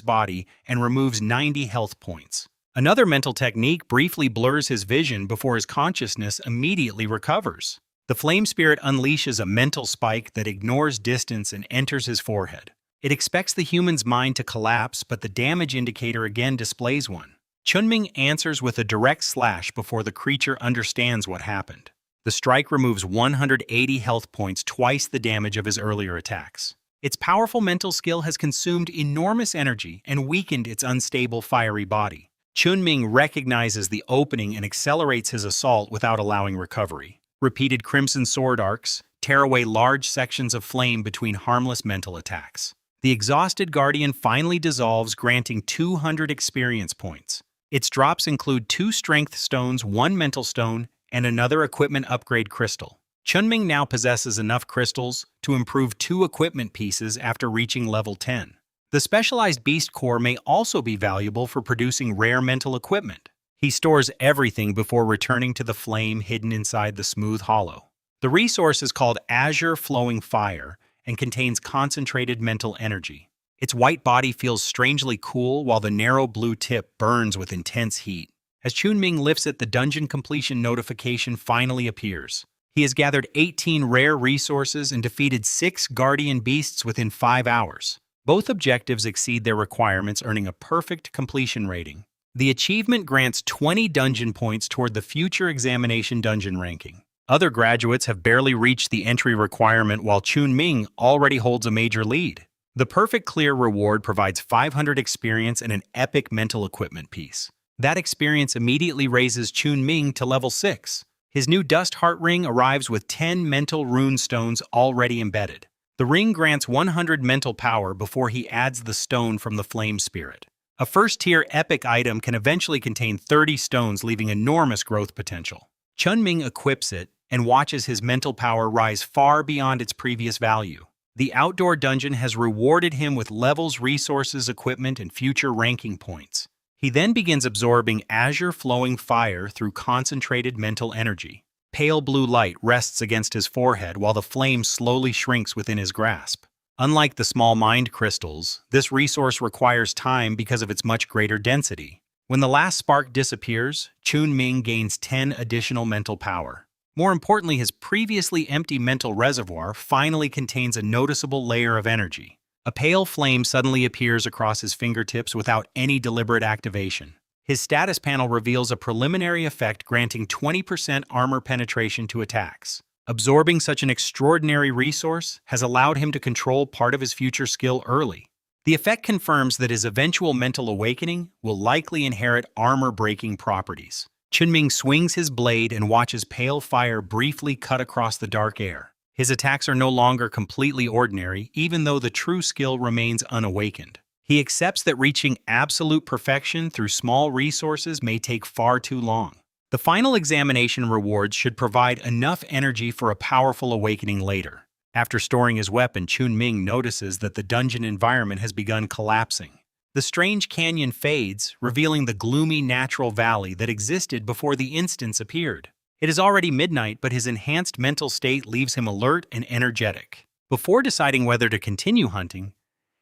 body and removes 90 health points. Another mental technique briefly blurs his vision before his consciousness immediately recovers. The flame spirit unleashes a mental spike that ignores distance and enters his forehead. It expects the human's mind to collapse, but the damage indicator again displays one. Chunming answers with a direct slash before the creature understands what happened. The strike removes 180 health points, twice the damage of his earlier attacks. Its powerful mental skill has consumed enormous energy and weakened its unstable fiery body. Chunming recognizes the opening and accelerates his assault without allowing recovery. Repeated crimson sword arcs tear away large sections of flame between harmless mental attacks. The exhausted guardian finally dissolves, granting 200 experience points. Its drops include 2 strength stones, 1 mental stone, and another equipment upgrade crystal. Chunming now possesses enough crystals to improve 2 equipment pieces after reaching level 10. The specialized beast core may also be valuable for producing rare mental equipment. He stores everything before returning to the flame hidden inside the smooth hollow. The resource is called Azure Flowing Fire and contains concentrated mental energy. Its white body feels strangely cool while the narrow blue tip burns with intense heat. As Chunming lifts it, the dungeon completion notification finally appears. He has gathered 18 rare resources and defeated 6 guardian beasts within 5 hours. Both objectives exceed their requirements, earning a perfect completion rating. The achievement grants 20 dungeon points toward the future examination dungeon ranking. Other graduates have barely reached the entry requirement, while Chunming already holds a major lead. The perfect clear reward provides 500 experience and an epic mental equipment piece. That experience immediately raises Chunming to level 6. His new Dust Heart Ring arrives with 10 mental rune stones already embedded. The ring grants 100 mental power before he adds the stone from the Flame Spirit. A first-tier epic item can eventually contain 30 stones, leaving enormous growth potential. Chunming equips it and watches his mental power rise far beyond its previous value. The outdoor dungeon has rewarded him with levels, resources, equipment, and future ranking points. He then begins absorbing Azure Flowing Fire through concentrated mental energy. Pale blue light rests against his forehead while the flame slowly shrinks within his grasp. Unlike the small mind crystals, this resource requires time because of its much greater density. When the last spark disappears, Chunming gains 10 additional mental power. More importantly, his previously empty mental reservoir finally contains a noticeable layer of energy. A pale flame suddenly appears across his fingertips without any deliberate activation. His status panel reveals a preliminary effect granting 20% armor penetration to attacks. Absorbing such an extraordinary resource has allowed him to control part of his future skill early. The effect confirms that his eventual mental awakening will likely inherit armor-breaking properties. Chunming swings his blade and watches pale fire briefly cut across the dark air. His attacks are no longer completely ordinary, even though the true skill remains unawakened. He accepts that reaching absolute perfection through small resources may take far too long. The final examination rewards should provide enough energy for a powerful awakening later. After storing his weapon, Chunming notices that the dungeon environment has begun collapsing. The strange canyon fades, revealing the gloomy natural valley that existed before the instance appeared. It is already midnight, but his enhanced mental state leaves him alert and energetic. Before deciding whether to continue hunting,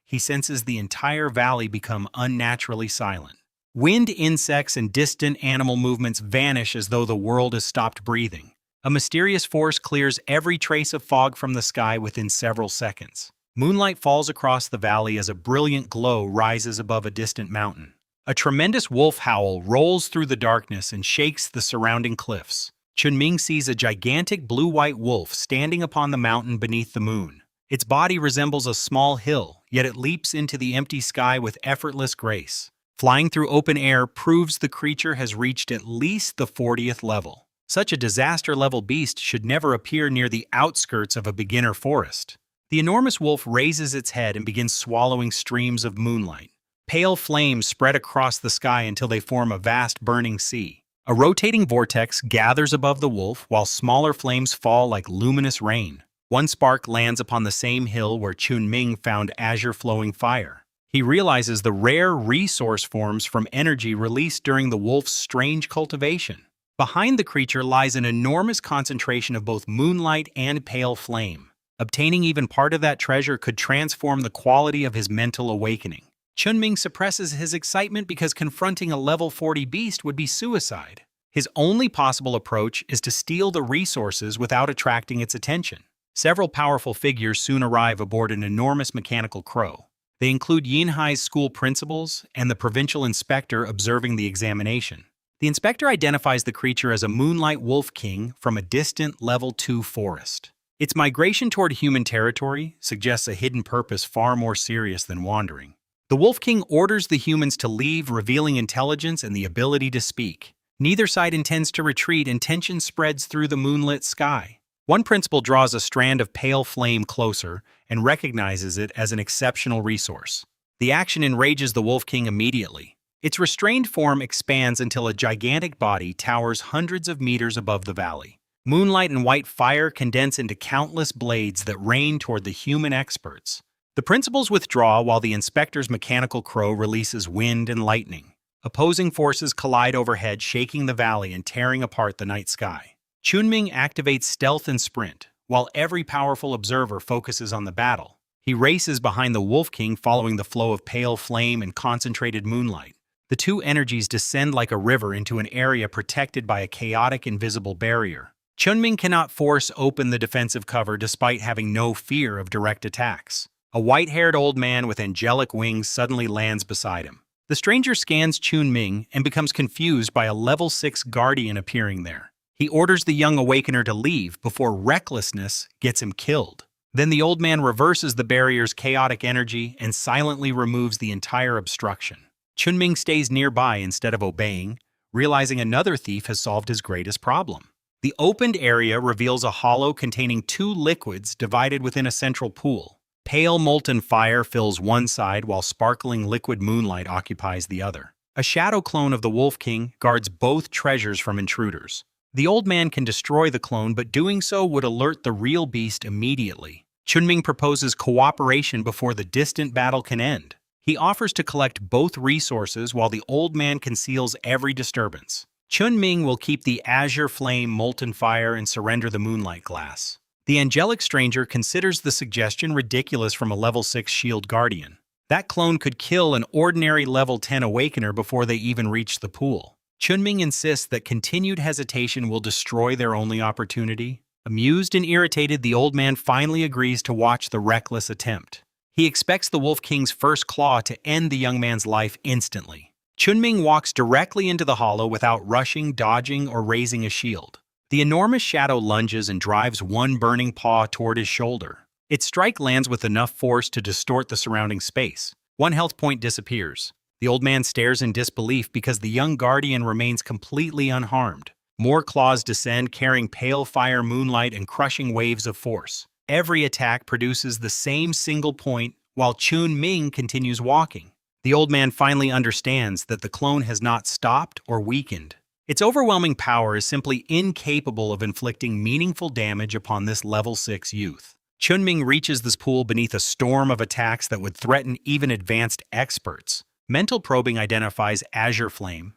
he senses the entire valley become unnaturally silent. Wind, insects, and distant animal movements vanish as though the world has stopped breathing. A mysterious force clears every trace of fog from the sky within several seconds. Moonlight falls across the valley as a brilliant glow rises above a distant mountain. A tremendous wolf howl rolls through the darkness and shakes the surrounding cliffs. Chunming sees a gigantic blue-white wolf standing upon the mountain beneath the moon. Its body resembles a small hill, yet it leaps into the empty sky with effortless grace. Flying through open air proves the creature has reached at least the 40th level. Such a disaster-level beast should never appear near the outskirts of a beginner forest. The enormous wolf raises its head and begins swallowing streams of moonlight. Pale flames spread across the sky until they form a vast burning sea. A rotating vortex gathers above the wolf while smaller flames fall like luminous rain. One spark lands upon the same hill where Chunming found azure-flowing fire. He realizes the rare resource forms from energy released during the wolf's strange cultivation. Behind the creature lies an enormous concentration of both moonlight and pale flame. Obtaining even part of that treasure could transform the quality of his mental awakening. Chunming suppresses his excitement because confronting a level 40 beast would be suicide. His only possible approach is to steal the resources without attracting its attention. Several powerful figures soon arrive aboard an enormous mechanical crow. They include Yinhai's school principals and the provincial inspector observing the examination. The inspector identifies the creature as a moonlight wolf king from a distant level 2 forest. Its migration toward human territory suggests a hidden purpose far more serious than wandering. The Wolf King orders the humans to leave, revealing intelligence and the ability to speak. Neither side intends to retreat, and tension spreads through the moonlit sky. One principal draws a strand of pale flame closer and recognizes it as an exceptional resource. The action enrages the Wolf King immediately. Its restrained form expands until a gigantic body towers hundreds of meters above the valley. Moonlight and white fire condense into countless blades that rain toward the human experts. The principals withdraw while the inspector's mechanical crow releases wind and lightning. Opposing forces collide overhead, shaking the valley and tearing apart the night sky. Chunming activates stealth and sprint, while every powerful observer focuses on the battle. He races behind the Wolf King, following the flow of pale flame and concentrated moonlight. The two energies descend like a river into an area protected by a chaotic invisible barrier. Chunming cannot force open the defensive cover despite having no fear of direct attacks. A white-haired old man with angelic wings suddenly lands beside him. The stranger scans Chunming and becomes confused by a level 6 guardian appearing there. He orders the young awakener to leave before recklessness gets him killed. Then the old man reverses the barrier's chaotic energy and silently removes the entire obstruction. Chunming stays nearby instead of obeying, realizing another thief has solved his greatest problem. The opened area reveals a hollow containing two liquids divided within a central pool. Pale molten fire fills one side while sparkling liquid moonlight occupies the other. A shadow clone of the Wolf King guards both treasures from intruders. The old man can destroy the clone, but doing so would alert the real beast immediately. Chunming proposes cooperation before the distant battle can end. He offers to collect both resources while the old man conceals every disturbance. Chunming will keep the azure flame, molten fire, and surrender the moonlight glass. The angelic stranger considers the suggestion ridiculous from a level 6 shield guardian. That clone could kill an ordinary level 10 awakener before they even reach the pool. Chunming insists that continued hesitation will destroy their only opportunity. Amused and irritated, the old man finally agrees to watch the reckless attempt. He expects the Wolf King's first claw to end the young man's life instantly. Chunming walks directly into the hollow without rushing, dodging, or raising a shield. The enormous shadow lunges and drives one burning paw toward his shoulder. Its strike lands with enough force to distort the surrounding space. One health point disappears. The old man stares in disbelief because the young guardian remains completely unharmed. More claws descend, carrying pale fire, moonlight, and crushing waves of force. Every attack produces the same single point, while Chunming continues walking. The old man finally understands that the clone has not stopped or weakened. Its overwhelming power is simply incapable of inflicting meaningful damage upon this level 6 youth. Chunming reaches this pool beneath a storm of attacks that would threaten even advanced experts. Mental probing identifies azure flame,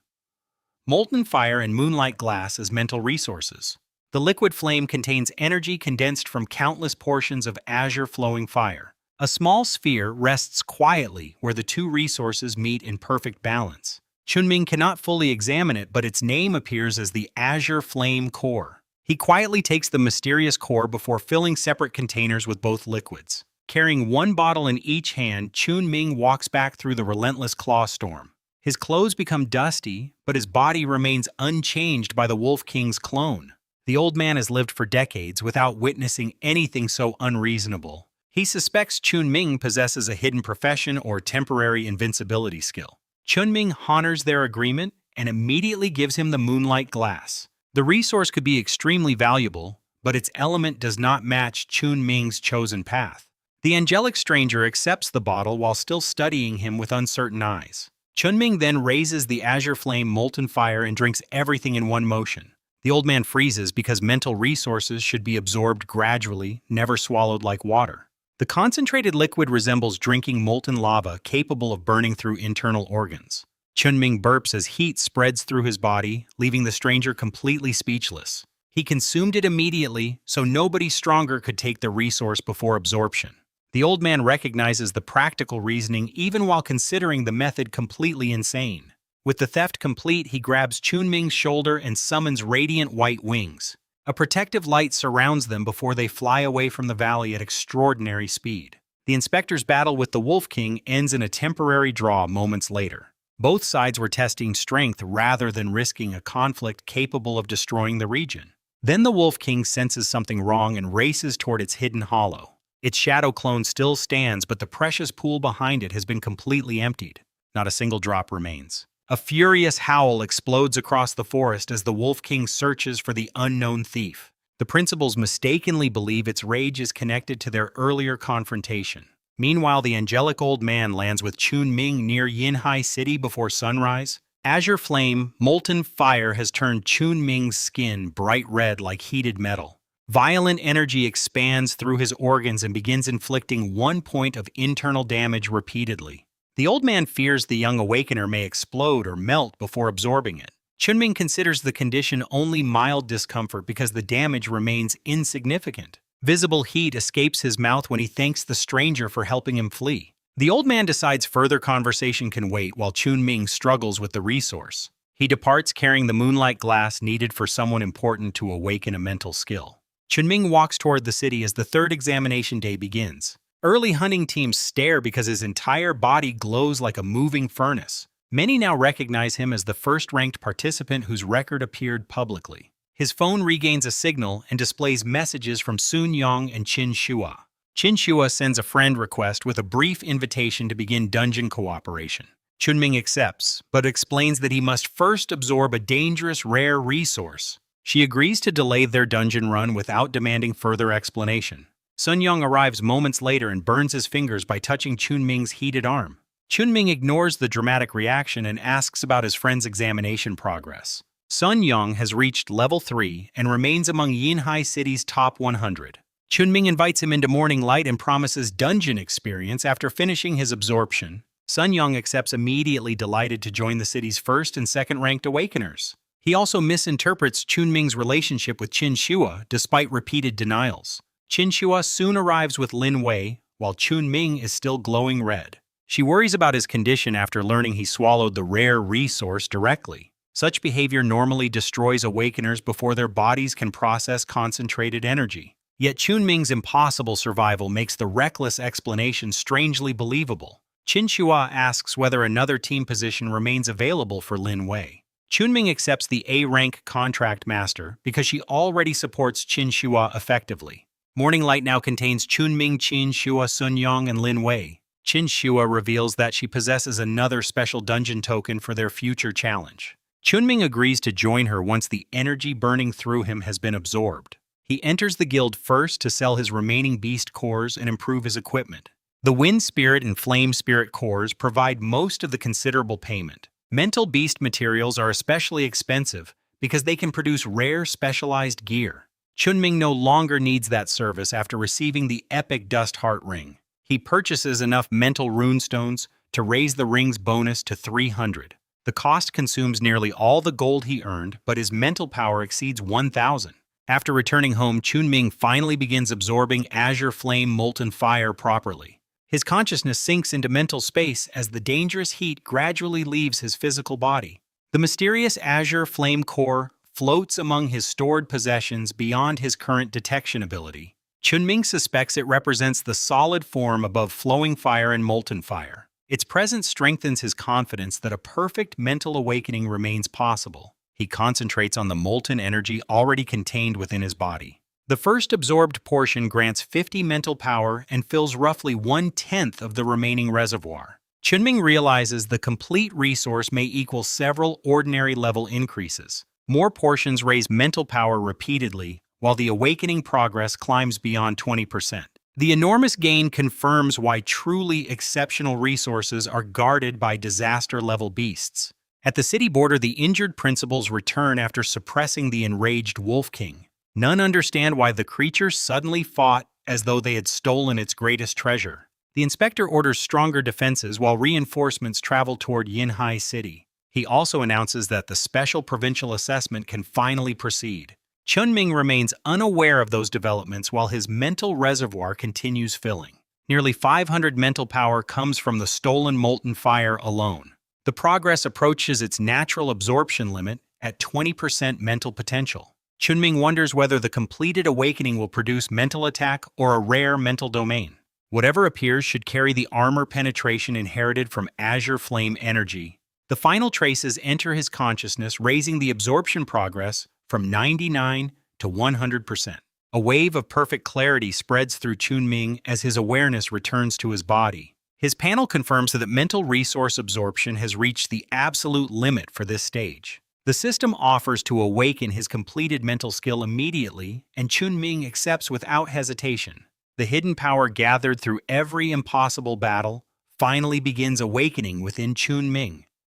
molten fire, and moonlight glass as mental resources. The liquid flame contains energy condensed from countless portions of azure flowing fire. A small sphere rests quietly where the two resources meet in perfect balance. Chunming cannot fully examine it, but its name appears as the Azure Flame Core. He quietly takes the mysterious core before filling separate containers with both liquids. Carrying one bottle in each hand, Chun Ming walks back through the relentless claw storm. His clothes become dusty, but his body remains unchanged by the Wolf King's clone. The old man has lived for decades without witnessing anything so unreasonable. He suspects Chun Ming possesses a hidden profession or temporary invincibility skill. Chun Ming honors their agreement and immediately gives him the moonlight glass. The resource could be extremely valuable, but its element does not match Chun Ming's chosen path. The angelic stranger accepts the bottle while still studying him with uncertain eyes. Chun Ming then raises the azure flame molten fire and drinks everything in one motion. The old man freezes because mental resources should be absorbed gradually, never swallowed like water. The concentrated liquid resembles drinking molten lava capable of burning through internal organs. Chun Ming burps as heat spreads through his body, leaving the stranger completely speechless. He consumed it immediately, so nobody stronger could take the resource before absorption. The old man recognizes the practical reasoning even while considering the method completely insane. With the theft complete, he grabs Chun Ming's shoulder and summons radiant white wings. A protective light surrounds them before they fly away from the valley at extraordinary speed. The inspector's battle with the Wolf King ends in a temporary draw moments later. Both sides were testing strength rather than risking a conflict capable of destroying the region. Then the Wolf King senses something wrong and races toward its hidden hollow. Its shadow clone still stands, but the precious pool behind it has been completely emptied. Not a single drop remains. A furious howl explodes across the forest as the Wolf King searches for the unknown thief. The principals mistakenly believe its rage is connected to their earlier confrontation. Meanwhile, the angelic old man lands with Chun Ming near Yinhai City before sunrise. Azure flame, molten fire has turned Chun Ming's skin bright red like heated metal. Violent energy expands through his organs and begins inflicting 1 point of internal damage repeatedly. The old man fears the young awakener may explode or melt before absorbing it. Chun Ming considers the condition only mild discomfort because the damage remains insignificant. Visible heat escapes his mouth when he thanks the stranger for helping him flee. The old man decides further conversation can wait while Chun Ming struggles with the resource. He departs carrying the moonlight glass needed for someone important to awaken a mental skill. Chun Ming walks toward the city as the third examination day begins. Early hunting teams stare because his entire body glows like a moving furnace. Many now recognize him as the first-ranked participant whose record appeared publicly. His phone regains a signal and displays messages from Sun Yong and Qin Shua. Qin Shua sends a friend request with a brief invitation to begin dungeon cooperation. Chun Ming accepts, but explains that he must first absorb a dangerous rare resource. She agrees to delay their dungeon run without demanding further explanation. Sun Yong arrives moments later and burns his fingers by touching Chun Ming's heated arm. Chun Ming ignores the dramatic reaction and asks about his friend's examination progress. Sun Yong has reached level 3 and remains among Yinhai City's top 100. Chun Ming invites him into morning light and promises dungeon experience after finishing his absorption. Sun Yong accepts immediately, delighted to join the city's first and second-ranked awakeners. He also misinterprets Chun Ming's relationship with Qin Shua despite repeated denials. Qin Shua soon arrives with Lin Wei, while Chun Ming is still glowing red. She worries about his condition after learning he swallowed the rare resource directly. Such behavior normally destroys awakeners before their bodies can process concentrated energy. Yet Chun Ming's impossible survival makes the reckless explanation strangely believable. Qin Shua asks whether another team position remains available for Lin Wei. Chun Ming accepts the A-rank contract master because she already supports Qin Shua effectively. Morning Light now contains Chun Ming, Qin Shua, Sun Yong, and Lin Wei. Qin Shua reveals that she possesses another special dungeon token for their future challenge. Chun Ming agrees to join her once the energy burning through him has been absorbed. He enters the guild first to sell his remaining beast cores and improve his equipment. The Wind Spirit and Flame Spirit cores provide most of the considerable payment. Mental beast materials are especially expensive because they can produce rare specialized gear. Chun Ming no longer needs that service after receiving the epic Dust Heart Ring. He purchases enough mental runestones to raise the ring's bonus to 300. The cost consumes nearly all the gold he earned, but his mental power exceeds 1,000. After returning home, Chun Ming finally begins absorbing Azure Flame Molten Fire properly. His consciousness sinks into mental space as the dangerous heat gradually leaves his physical body. The mysterious Azure Flame Core floats among his stored possessions beyond his current detection ability. Chunming suspects it represents the solid form above flowing fire and molten fire. Its presence strengthens his confidence that a perfect mental awakening remains possible. He concentrates on the molten energy already contained within his body. The first absorbed portion grants 50 mental power and fills roughly 1/10 of the remaining reservoir. Chunming realizes the complete resource may equal several ordinary level increases. More portions raise mental power repeatedly, while the awakening progress climbs beyond 20%. The enormous gain confirms why truly exceptional resources are guarded by disaster-level beasts. At the city border, the injured principals return after suppressing the enraged Wolf King. None understand why the creature suddenly fought as though they had stolen its greatest treasure. The inspector orders stronger defenses while reinforcements travel toward Yinhai City. He also announces that the special provincial assessment can finally proceed. Chunming remains unaware of those developments while his mental reservoir continues filling. Nearly 500 mental power comes from the stolen molten fire alone. The progress approaches its natural absorption limit at 20% mental potential. Chunming wonders whether the completed awakening will produce mental attack or a rare mental domain. Whatever appears should carry the armor penetration inherited from Azure Flame energy. The final traces enter his consciousness, raising the absorption progress from 99 to 100%. A wave of perfect clarity spreads through Chunming as his awareness returns to his body. His panel confirms that mental resource absorption has reached the absolute limit for this stage. The system offers to awaken his completed mental skill immediately, and Chunming accepts without hesitation. The hidden power gathered through every impossible battle finally begins awakening within Chunming.